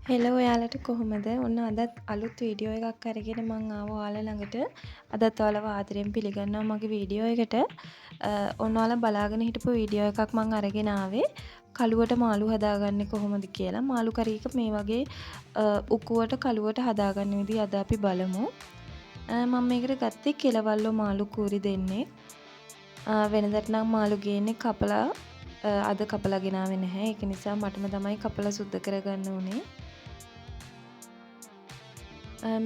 Hello ඔයාලට කොහොමද? ඔන්න අදත් අලුත් වීඩියෝ එකක් අරගෙන මං ආවා ඔයාලා ළඟට. අදත් ඔයාලව ආදරෙන් පිළිගන්නවා මගේ වීඩියෝ එකට. ඔන්න ඔයාලා බලාගෙන හිටපු වීඩියෝ එකක් මං අරගෙන ආවේ. කලුවට මාළු හදාගන්නේ කොහොමද කියලා. මාළු කරි එක මේ වගේ උකුවට කලුවට හදාගන්න විදිහ අද අපි බලමු. මම මේකට ගත්තේ කෙලවල්ලෝ මාළු කූරි දෙන්නේ. වෙනදට නම් මාළු ගේන්නේ කපලා අද කපලා ගෙනාවේ නැහැ. ඒක නිසා මටම තමයි කපලා සුද්ධ කරගන්න උනේ.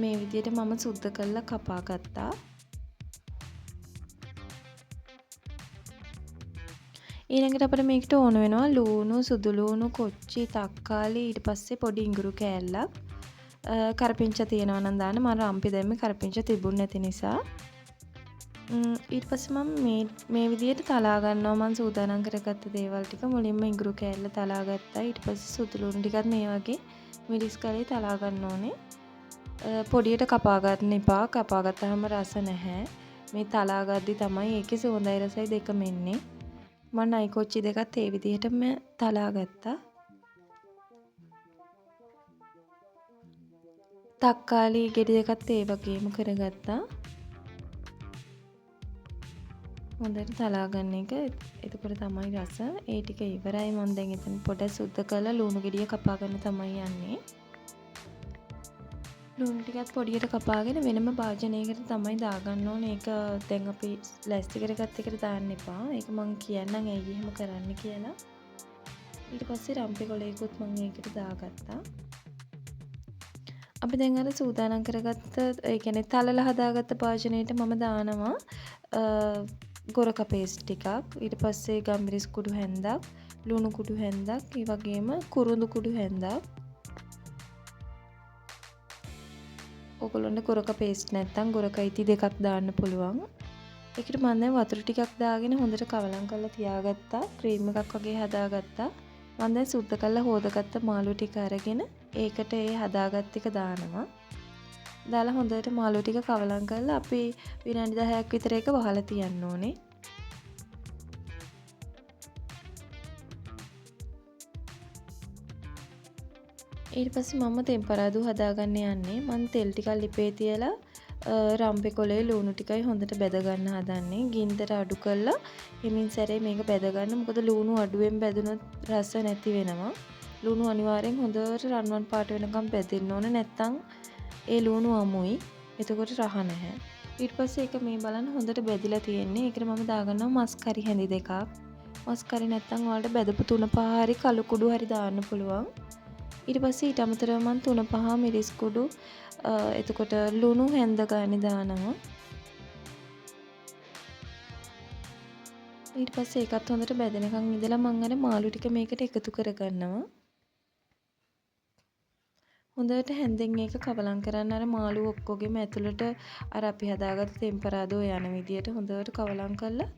මේ විදිහට මම සුද්ධ කරලා කපා ගත්තා. ඊළඟට අපිට මේකට ඕන වෙනවා ලූණු, සුදු ලූණු, කොච්චි, තක්කාලි, ඊට පස්සේ පොඩි ඉඟුරු කෑල්ලක්. කරපිංච තියෙනවා නම් දාන්න. මම රම්පි දැම්මේ කරපිංච තිබුණ නැති නිසා. ඊට පස්සේ මම මේ විදිහට තලා ගන්නවා. මම සූදානම් කරගත්ත දේවල් ටික මුලින්ම ඉඟුරු කෑල්ල තලා ගත්තා. ඊට පස්සේ සුදු ලූණු ටිකත් මේ වගේ මිරිස් කරේ තලා ගන්න ඕනේ. පොඩියට කපා ගන්න එපා. කපා ගත්තාම රස නැහැ. මේ තලා ගද්දි තමයි ඒකේ සුවඳයි රසයි දෙකම එන්නේ. මම නයි කොච්චි දෙකත් ඒ විදිහටම තලා ගත්තා. තක්කාලි ගෙඩි දෙකත් ඒ වගේම කරගත්තා. හොඳට තලා ගන්න එක. එතකොට තමයි රස. ඒ ටික ඉවරයි. මම දැන් එතන පොඩක් සුද්ධ කරලා ලුණු ගෙඩිය කපා ගන්න තමයි යන්නේ. ලුණු ටිකත් පොඩියට කපාගෙන වෙනම භාජනයකට තමයි දාගන්න ඕනේ. ඒක දැන් අපි ලෑස්ති කරගත්ත එකට දාන්න එපා. ඒක මං කියන්නම් ඇයි එහෙම කරන්න කියලා. ඊට පස්සේ රම්පේ කොලේකුත් මං ඒකට දාගත්තා. අපි දැන් අර සූදානම් කරගත්ත ඒ කියන්නේ තලලා හදාගත්ත භාජනයට මම දානවා ගොරක පේස්ට් ටිකක්. ඊට පස්සේ ගම්මිරිස් කුඩු හැන්දක්, ලුණු කුඩු හැන්දක්, ඒ වගේම කුරුඳු කුඩු හැන්දක්. ඔයගොල්ලන්ට ගොරක පේස්ට් නැත්නම් ගොරක ඉති දෙකක් දාන්න පුළුවන්. ඒකට මම දැන් වතුර ටිකක් දාගෙන හොඳට කවලම් කරලා තියාගත්තා. ක්‍රීම් එකක් වගේ හදාගත්තා. මම දැන් සුද්ධ කරලා හොදගත්ත මාළු ටික අරගෙන ඒකට ඒ හදාගත්ත එක දානවා. දාලා හොඳට මාළු ටික කවලම් කරලා අපි විනාඩි 10ක් විතර ඒක වහලා තියන්න ඕනේ. ඊට පස්සේ මම තෙම්පරාදු හදාගන්න යන්නේ. මම තෙල් ටිකක් ලිපේ තියලා රම්පේ කොලේ ලුණු ටිකයි හොඳට බැද ගන්න හදන්නේ. ගින්දර අඩු කරලා හිමින් සැරේ මේක බැද ගන්න. මොකද ලුණු අඩුවෙන් බැදුනොත් රස නැති වෙනවා. ලුණු අනිවාර්යෙන් හොඳට රන්වන් පාට වෙනකම් බැදෙන්න ඕනේ. නැත්තම් ඒ ලුණු අමුයි. එතකොට රහ නැහැ. ඊට පස්සේ ඒක මේ බලන්න හොඳට බැදිලා තියෙන්නේ. ඒකට මම දාගන්නවා මස් කරි හැඳි දෙකක්. මස් කරි නැත්තම් ඔයාලට බැදපු 3-5 හරි කළු කුඩු හරි දාන්න පුළුවන්. ඊට පස්සේ ඊට අමතරව මම 3-5 මිරිස් කුඩු එතකොට ලුණු හැන්ද ගානේ දානවා. ඊට පස්සේ ඒකත් හොඳට බැදෙනකන් ඉඳලා මම අර මාළු ටික මේකට එකතු කරගන්නවා. හොඳට හැන්දෙන් ඒක කවලම් කරන්න අර මාළු ඔක්කොගෙම ඇතුළට අර අපි හදාගත්ත ටෙම්පරාදෝ යන විදියට හොඳට කවලම් කරලා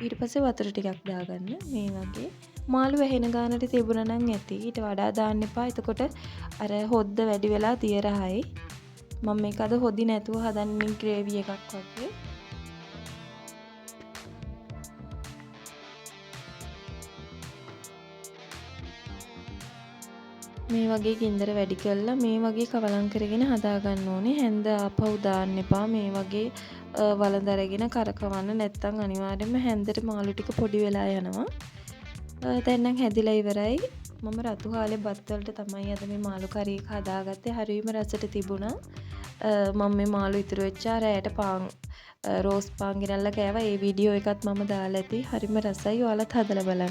ඊට පස්සේ වතුර ටිකක් දාගන්න මේ වගේ. මාළු වැහෙන ගානට තිබුණා නම් ඇති. ඊට වඩා දාන්න එපා. එතකොට අර හොද්ද වැඩි වෙලා දිය රහයි. මම මේක අද හොදි නැතුව හදන්නේ ග්‍රේවි එකක් වගේ. මේ වගේ ගින්දර වැඩි කරලා මේ වගේ කවලම් කරගෙන හදා ගන්න ඕනේ. හැන්ද ආපහු දාන්න එපා. මේ වගේ වළඳ අරගෙන කරකවන්න. නැත්තම් අනිවාර්යයෙන්ම හැන්දට මාළු ටික පොඩි වෙලා යනවා. දැන් නම් හැදිලා ඉවරයි. මම රතු හාලේ බත් වලට තමයි අද මේ මාළු කරි එක හදාගත්තේ. හරියම රසට තිබුණා. මම මේ මාළු ඉතුරු වෙච්චා රැයට පාන් රෝස් පාන් ගෙනල්ලා කෑවා. ඒ වීඩියෝ එකත් මම දාලා ඇති. හරිම රසයි. ඔයාලත් හදලා බලන්න.